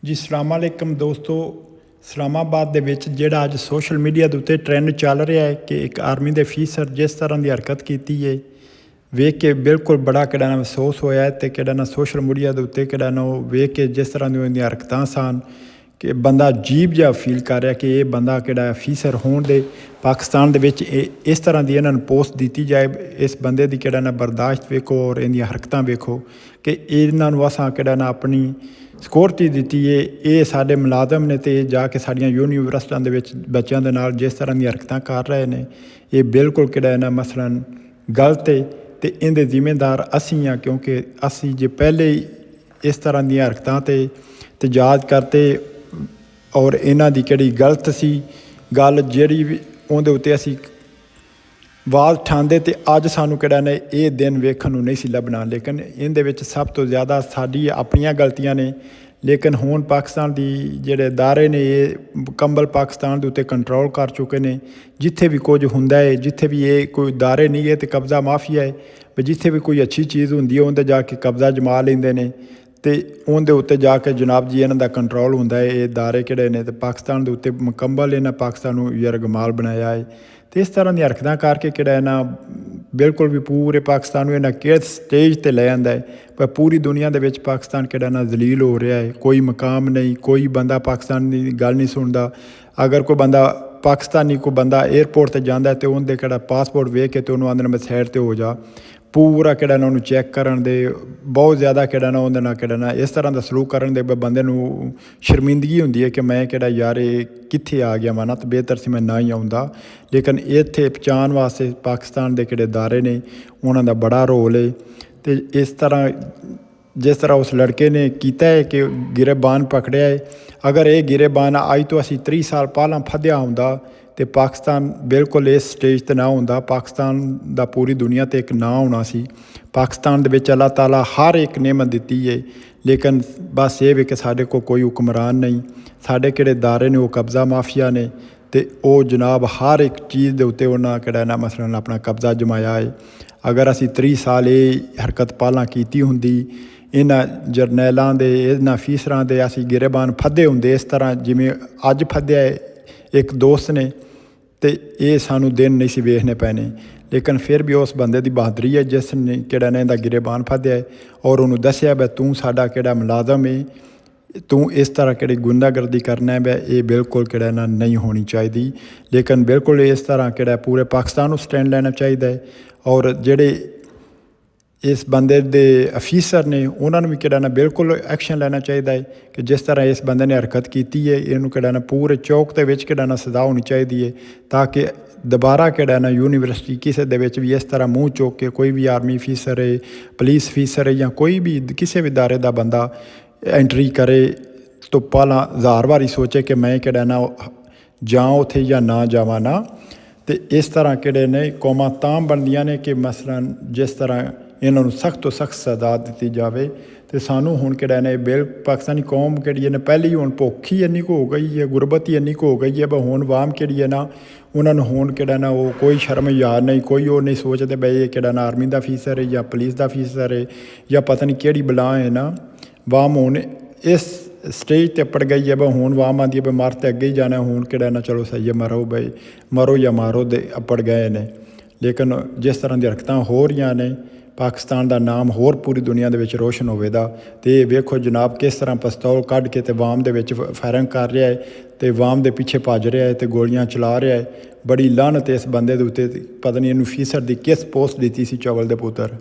ਜੀ ਸਲਾਮਾਲੇਕਮ ਦੋਸਤੋ। ਇਸਲਾਮਾਬਾਦ ਦੇ ਵਿੱਚ ਜਿਹੜਾ ਅੱਜ ਸੋਸ਼ਲ ਮੀਡੀਆ ਦੇ ਉੱਤੇ ਟ੍ਰੈਂਡ ਚੱਲ ਰਿਹਾ ਹੈ ਕਿ ਇੱਕ ਆਰਮੀ ਦੇ ਅਫੀਸਰ ਜਿਸ ਤਰ੍ਹਾਂ ਦੀ ਹਰਕਤ ਕੀਤੀ ਹੈ, ਵੇਖ ਕੇ ਬਿਲਕੁਲ ਬੜਾ ਕਿਹੜਾ ਨਾ ਅਫਸੋਸ ਹੋਇਆ ਹੈ। ਅਤੇ ਕਿਹੜਾ ਨਾ ਸੋਸ਼ਲ ਮੀਡੀਆ ਦੇ ਉੱਤੇ ਕਿਹੜਾ ਨਾ ਉਹ ਵੇਖ ਕੇ ਜਿਸ ਤਰ੍ਹਾਂ ਦੀਆਂ ਉਹਦੀਆਂ ਹਰਕਤਾਂ ਸਨ ਕਿ ਬੰਦਾ ਅਜੀਬ ਜਿਹਾ ਫੀਲ ਕਰ ਰਿਹਾ ਕਿ ਇਹ ਬੰਦਾ ਕਿਹੜਾ ਅਫੀਸਰ ਹੋਣ ਦੇ ਪਾਕਿਸਤਾਨ ਦੇ ਵਿੱਚ ਇਸ ਤਰ੍ਹਾਂ ਦੀ ਇਹਨਾਂ ਨੂੰ ਪੋਸਟ ਦਿੱਤੀ ਜਾਏ। ਇਸ ਬੰਦੇ ਦੀ ਕਿਹੜਾ ਨਾ ਬਰਦਾਸ਼ਤ ਵੇਖੋ ਔਰ ਇਹਦੀਆਂ ਹਰਕਤਾਂ ਵੇਖੋ ਕਿ ਇਹਨਾਂ ਨੂੰ ਅਸਾਂ ਕਿਹੜਾ ਨਾ ਆਪਣੀ ਸਿਕਿਉਰਟੀ ਦਿੱਤੀ ਹੈ। ਇਹ ਸਾਡੇ ਮੁਲਾਜ਼ਮ ਨੇ ਅਤੇ ਜਾ ਕੇ ਸਾਡੀਆਂ ਯੂਨੀਵਰਸਿਟੀਆਂ ਦੇ ਵਿੱਚ ਬੱਚਿਆਂ ਦੇ ਨਾਲ ਜਿਸ ਤਰ੍ਹਾਂ ਦੀਆਂ ਹਰਕਤਾਂ ਕਰ ਰਹੇ ਨੇ, ਇਹ ਬਿਲਕੁਲ ਕਿਹੜਾ ਨਾ ਮਸਲਨ ਗਲਤ ਹੈ ਅਤੇ ਇਹਦੇ ਜ਼ਿੰਮੇਦਾਰ ਅਸੀਂ ਹਾਂ। ਕਿਉਂਕਿ ਅਸੀਂ ਜੇ ਪਹਿਲੇ ਹੀ ਇਸ ਤਰ੍ਹਾਂ ਦੀਆਂ ਹਰਕਤਾਂ 'ਤੇ ਤਜਾਦ ਕਰਤੇ ਔਰ ਇਹਨਾਂ ਦੀ ਕਿਹੜੀ ਗਲਤ ਸੀ ਗੱਲ ਜਿਹੜੀ ਵੀ ਉਹਦੇ ਉੱਤੇ ਅਸੀਂ ਆਵਾਜ਼ ਉਠਾਉਂਦੇ ਅਤੇ ਅੱਜ ਸਾਨੂੰ ਕਿਹੜਾ ਨੇ ਇਹ ਦਿਨ ਵੇਖਣ ਨੂੰ ਨਹੀਂ ਸੀ ਲੱਭਣਾ। ਲੇਕਿਨ ਇਹਦੇ ਵਿੱਚ ਸਭ ਤੋਂ ਜ਼ਿਆਦਾ ਸਾਡੀ ਆਪਣੀਆਂ ਗਲਤੀਆਂ ਨੇ। ਲੇਕਿਨ ਹੁਣ ਪਾਕਿਸਤਾਨ ਦੀ ਜਿਹੜੇ ਅਦਾਰੇ ਨੇ ਇਹ ਮੁਕੰਮਲ ਪਾਕਿਸਤਾਨ ਦੇ ਉੱਤੇ ਕੰਟਰੋਲ ਕਰ ਚੁੱਕੇ ਨੇ। ਜਿੱਥੇ ਵੀ ਕੁਝ ਹੁੰਦਾ ਹੈ, ਜਿੱਥੇ ਵੀ ਇਹ ਕੋਈ ਅਦਾਰੇ ਨਹੀਂ ਹੈ ਅਤੇ ਕਬਜ਼ਾ ਮਾਫੀਆ ਹੈ, ਵੀ ਜਿੱਥੇ ਵੀ ਕੋਈ ਅੱਛੀ ਚੀਜ਼ ਹੁੰਦੀ ਹੈ ਉਹਦੇ ਜਾ ਕੇ ਕਬਜ਼ਾ ਜਮਾ ਲੈਂਦੇ ਨੇ ਅਤੇ ਉਹਦੇ ਉੱਤੇ ਜਾ ਕੇ ਜਨਾਬ ਜੀ ਇਹਨਾਂ ਦਾ ਕੰਟਰੋਲ ਹੁੰਦਾ ਹੈ। ਇਹ ਅਦਾਰੇ ਕਿਹੜੇ ਨੇ ਅਤੇ ਪਾਕਿਸਤਾਨ ਦੇ ਉੱਤੇ ਮੁਕੰਮਲ ਇਹਨਾਂ ਪਾਕਿਸਤਾਨ ਨੂੰ ਯਰਗਮਾਲ ਬਣਾਇਆ ਹੈ। ਅਤੇ ਇਸ ਤਰ੍ਹਾਂ ਦੀਆਂ ਹਰਕਤਾਂ ਕਰਕੇ ਕਿਹੜਾ ਇਹਨਾਂ ਬਿਲਕੁਲ ਵੀ ਪੂਰੇ ਪਾਕਿਸਤਾਨ ਨੂੰ ਇਹਨਾਂ ਕਿਸ ਸਟੇਜ 'ਤੇ ਲੈ ਆਂਦਾ ਹੈ। ਪਰ ਪੂਰੀ ਦੁਨੀਆ ਦੇ ਵਿੱਚ ਪਾਕਿਸਤਾਨ ਕਿਹੜਾ ਨਾ ਜ਼ਲੀਲ ਹੋ ਰਿਹਾ ਹੈ। ਕੋਈ ਮਕਾਮ ਨਹੀਂ, ਕੋਈ ਬੰਦਾ ਪਾਕਿਸਤਾਨ ਦੀ ਗੱਲ ਨਹੀਂ ਸੁਣਦਾ। ਅਗਰ ਕੋਈ ਬੰਦਾ ਪਾਕਿਸਤਾਨੀ ਕੋਈ ਬੰਦਾ ਏਅਰਪੋਰਟ 'ਤੇ ਜਾਂਦਾ ਅਤੇ ਉਹਦੇ ਕਿਹੜਾ ਪਾਸਪੋਰਟ ਵੇਖ ਕੇ ਅਤੇ ਉਹਨੂੰ ਆਂਦੇ ਨੇ ਮੈਂ ਸਾਈਡ 'ਤੇ ਹੋ ਜਾ। ਪੂਰਾ ਕਿਹੜਾ ਨਾ ਉਹਨੂੰ ਚੈੱਕ ਕਰਨ ਦੇ ਬਹੁਤ ਜ਼ਿਆਦਾ ਕਿਹੜਾ ਨਾ ਉਹਦੇ ਨਾਲ ਕਿਹੜਾ ਨਾ ਇਸ ਤਰ੍ਹਾਂ ਦਾ ਸਲੂਕ ਕਰਨ ਦੇ ਬੰਦੇ ਨੂੰ ਸ਼ਰਮਿੰਦਗੀ ਹੁੰਦੀ ਹੈ ਕਿ ਮੈਂ ਕਿਹੜਾ ਯਾਰ ਇਹ ਕਿੱਥੇ ਆ ਗਿਆ ਮਾਨਾ, ਤਾਂ ਬਿਹਤਰ ਸੀ ਮੈਂ ਨਾ ਹੀ ਆਉਂਦਾ। ਲੇਕਿਨ ਇੱਥੇ ਪਹੁੰਚਾਉਣ ਵਾਸਤੇ ਪਾਕਿਸਤਾਨ ਦੇ ਕਿਹੜੇ ਅਦਾਰੇ ਨੇ ਉਹਨਾਂ ਦਾ ਬੜਾ ਰੋਲ ਹੈ। ਅਤੇ ਇਸ ਤਰ੍ਹਾਂ ਜਿਸ ਤਰ੍ਹਾਂ ਉਸ ਲੜਕੇ ਨੇ ਕੀਤਾ ਹੈ ਕਿ ਗਿਰੇਬਾਨ ਪਕੜਿਆ ਹੈ, ਅਗਰ ਇਹ ਗਿਰੇਬਾਨ ਅੱਜ ਤੋਂ ਅਸੀਂ 30 ਸਾਲ ਪਹਿਲਾਂ ਫੱਦਿਆ ਹੁੰਦਾ ਅਤੇ ਪਾਕਿਸਤਾਨ ਬਿਲਕੁਲ ਇਸ ਸਟੇਜ 'ਤੇ ਨਾ ਹੁੰਦਾ। ਪਾਕਿਸਤਾਨ ਦਾ ਪੂਰੀ ਦੁਨੀਆ 'ਤੇ ਇੱਕ ਨਾਂ ਹੋਣਾ ਸੀ। ਪਾਕਿਸਤਾਨ ਦੇ ਵਿੱਚ ਅੱਲਾਹ ਤਾਲਾ ਹਰ ਇੱਕ ਨਿਅਮਤ ਦਿੱਤੀ ਹੈ। ਲੇਕਿਨ ਬਸ ਇਹ ਵੀ ਕਿ ਸਾਡੇ ਕੋਲ ਕੋਈ ਹੁਕਮਰਾਨ ਨਹੀਂ, ਸਾਡੇ ਕਿਹੜੇ ਅਦਾਰੇ ਨੇ ਉਹ ਕਬਜ਼ਾ ਮਾਫੀਆ ਨੇ ਅਤੇ ਉਹ ਜਨਾਬ ਹਰ ਇੱਕ ਚੀਜ਼ ਦੇ ਉੱਤੇ ਉਹਨਾਂ ਕਿਹੜਾ ਨਾ ਮਸਲਨ ਆਪਣਾ ਕਬਜ਼ਾ ਜਮਾਇਆ ਹੈ। ਅਗਰ ਅਸੀਂ 30 ਸਾਲ ਇਹ ਹਰਕਤ ਪਹਿਲਾਂ ਕੀਤੀ ਹੁੰਦੀ, ਇਹਨਾਂ ਜਰਨੈਲਾਂ ਦੇ ਇਹਨਾਂ ਅਫੀਸਰਾਂ ਦੇ ਅਸੀਂ ਗਿਰੇਬਾਨ ਫੱਦੇ ਹੁੰਦੇ ਇਸ ਤਰ੍ਹਾਂ ਜਿਵੇਂ ਅੱਜ ਫੱਦਿਆ ਹੈ ਇੱਕ ਦੋਸਤ ਨੇ, ਅਤੇ ਇਹ ਸਾਨੂੰ ਦਿਨ ਨਹੀਂ ਸੀ ਵੇਖਣੇ ਪੈਣੇ। ਲੇਕਿਨ ਫਿਰ ਵੀ ਉਸ ਬੰਦੇ ਦੀ ਬਹਾਦਰੀ ਹੈ ਜਿਸ ਨੇ ਕਿਹੜਾ ਨਾ ਇਹਦਾ ਗਿਰੇਬਾਨ ਫੱਦਿਆ ਹੈ ਔਰ ਉਹਨੂੰ ਦੱਸਿਆ ਵੀ ਤੂੰ ਸਾਡਾ ਕਿਹੜਾ ਮੁਲਾਜ਼ਮ ਹੈ, ਤੂੰ ਇਸ ਤਰ੍ਹਾਂ ਕਿਹੜੀ ਗੁੰਡਾਗਰਦੀ ਕਰਨਾ ਹੈ, ਇਹ ਬਿਲਕੁਲ ਕਿਹੜਾ ਨਾ ਨਹੀਂ ਹੋਣੀ ਚਾਹੀਦੀ। ਲੇਕਿਨ ਬਿਲਕੁਲ ਇਸ ਤਰ੍ਹਾਂ ਕਿਹੜਾ ਪੂਰੇ ਪਾਕਿਸਤਾਨ ਨੂੰ ਸਟੈਂਡ ਲੈਣਾ ਚਾਹੀਦਾ ਹੈ। ਔਰ ਜਿਹੜੇ ਇਸ ਬੰਦੇ ਦੇ ਅਫੀਸਰ ਨੇ ਉਹਨਾਂ ਨੂੰ ਵੀ ਕਿਹੜਾ ਨਾ ਬਿਲਕੁਲ ਐਕਸ਼ਨ ਲੈਣਾ ਚਾਹੀਦਾ ਹੈ ਕਿ ਜਿਸ ਤਰ੍ਹਾਂ ਇਸ ਬੰਦੇ ਨੇ ਹਰਕਤ ਕੀਤੀ ਹੈ ਇਹਨੂੰ ਕਿਹੜਾ ਨਾ ਪੂਰੇ ਚੌਕ ਦੇ ਵਿੱਚ ਕਿਹੜਾ ਨਾ ਸਜ਼ਾ ਹੋਣੀ ਚਾਹੀਦੀ ਹੈ, ਤਾਂ ਕਿ ਦੁਬਾਰਾ ਕਿਹੜਾ ਨਾ ਯੂਨੀਵਰਸਿਟੀ ਕਿਸੇ ਦੇ ਵਿੱਚ ਵੀ ਇਸ ਤਰ੍ਹਾਂ ਮੂੰਹ ਚੁੱਕ ਕੇ ਕੋਈ ਵੀ ਆਰਮੀ ਅਫੀਸਰ ਹੈ, ਪੁਲਿਸ ਅਫੀਸਰ ਹੈ ਜਾਂ ਕੋਈ ਵੀ ਕਿਸੇ ਵੀ ਅਦਾਰੇ ਦਾ ਬੰਦਾ ਐਂਟਰੀ ਕਰੇ ਤੋਂ ਪਹਿਲਾਂ 1000 ਵਾਰੀ ਸੋਚੇ ਕਿ ਮੈਂ ਕਿਹੜਾ ਨਾ ਜਾਂ ਉੱਥੇ ਜਾਂ ਨਾ ਜਾਵਾਂ ਨਾ। ਅਤੇ ਇਸ ਤਰ੍ਹਾਂ ਕਿਹੜੇ ਨੇ ਕੌਮਾਂ ਤਾਂ ਬਣਦੀਆਂ ਨੇ ਕਿ ਮਸਲਨ ਜਿਸ ਤਰ੍ਹਾਂ ਇਹਨਾਂ ਨੂੰ ਸਖਤ ਤੋਂ ਸਖਤ ਸਜ਼ਾ ਦਿੱਤੀ ਜਾਵੇ। ਅਤੇ ਸਾਨੂੰ ਹੁਣ ਕਿਹੜਾ ਨੇ ਪਾਕਿਸਤਾਨੀ ਕੌਮ ਕਿਹੜੀ ਹੈ ਨਾ ਪਹਿਲੀ ਹੁਣ ਭੁੱਖ ਹੀ ਇੰਨੀ ਕੁ ਹੋ ਗਈ ਹੈ, ਗੁਰਬਤ ਹੀ ਇੰਨੀ ਕੁ ਹੋ ਗਈ ਹੈ, ਪਰ ਹੁਣ ਆਵਾਮ ਕਿਹੜੀ ਹੈ ਨਾ ਉਹਨਾਂ ਨੂੰ ਹੁਣ ਕਿਹੜਾ ਨਾ ਉਹ ਕੋਈ ਸ਼ਰਮ ਯਾਦ ਨਹੀਂ, ਕੋਈ ਉਹ ਨਹੀਂ ਸੋਚਦੇ ਬਈ ਇਹ ਕਿਹੜਾ ਨਾ ਆਰਮੀ ਦਾ ਅਫੀਸਰ ਹੈ ਜਾਂ ਪੁਲਿਸ ਦਾ ਅਫੀਸਰ ਹੈ ਜਾਂ ਪਤਾ ਨਹੀਂ ਕਿਹੜੀ ਬਲਾ ਹੈ ਨਾ। ਆਵਾਮ ਹੁਣ ਇਸ ਸਟੇਜ 'ਤੇ ਪੜ ਗਈ ਹੈ, ਬਈ ਹੁਣ ਆਵਾਮ ਆਉਂਦੀ ਹੈ ਬਈ ਮਰ ਤਾਂ ਅੱਗੇ ਹੀ ਜਾਣਾ, ਹੁਣ ਕਿਹੜਾ ਨਾ ਚਲੋ ਸਹੀ ਹੈ ਮਰੋ ਬਈ ਮਰੋ ਜਾਂ ਮਾਰੋ ਦੇ ਅਪੜ ਗਏ ਨੇ। ਲੇਕਿਨ ਜਿਸ ਤਰ੍ਹਾਂ ਦੀਆਂ ਹਰਕਤਾਂ ਹੋ ਰਹੀਆਂ ਨੇ ਪਾਕਿਸਤਾਨ ਦਾ ਨਾਮ ਹੋਰ ਪੂਰੀ ਦੁਨੀਆ ਦੇ ਵਿੱਚ ਰੋਸ਼ਨ ਹੋਵੇਗਾ। ਅਤੇ ਇਹ ਵੇਖੋ ਜਨਾਬ ਕਿਸ ਤਰ੍ਹਾਂ ਪਿਸਤੌਲ ਕੱਢ ਕੇ ਅਤੇ ਆਵਾਮ ਦੇ ਵਿੱਚ ਫਾਇਰਿੰਗ ਕਰ ਰਿਹਾ ਹੈ ਅਤੇ ਆਵਾਮ ਦੇ ਪਿੱਛੇ ਭੱਜ ਰਿਹਾ ਹੈ ਅਤੇ ਗੋਲੀਆਂ ਚਲਾ ਰਿਹਾ ਹੈ। ਬੜੀ ਲਾਹਨਤ ਇਸ ਬੰਦੇ ਦੇ ਉੱਤੇ, ਪਤਾ ਨਹੀਂ ਇਹਨੂੰ ਅਫੀਸਰ ਦੀ ਕਿਸ ਪੋਸਟ ਦਿੱਤੀ ਸੀ ਚਵਲ ਦੇ ਪੁੱਤਰ।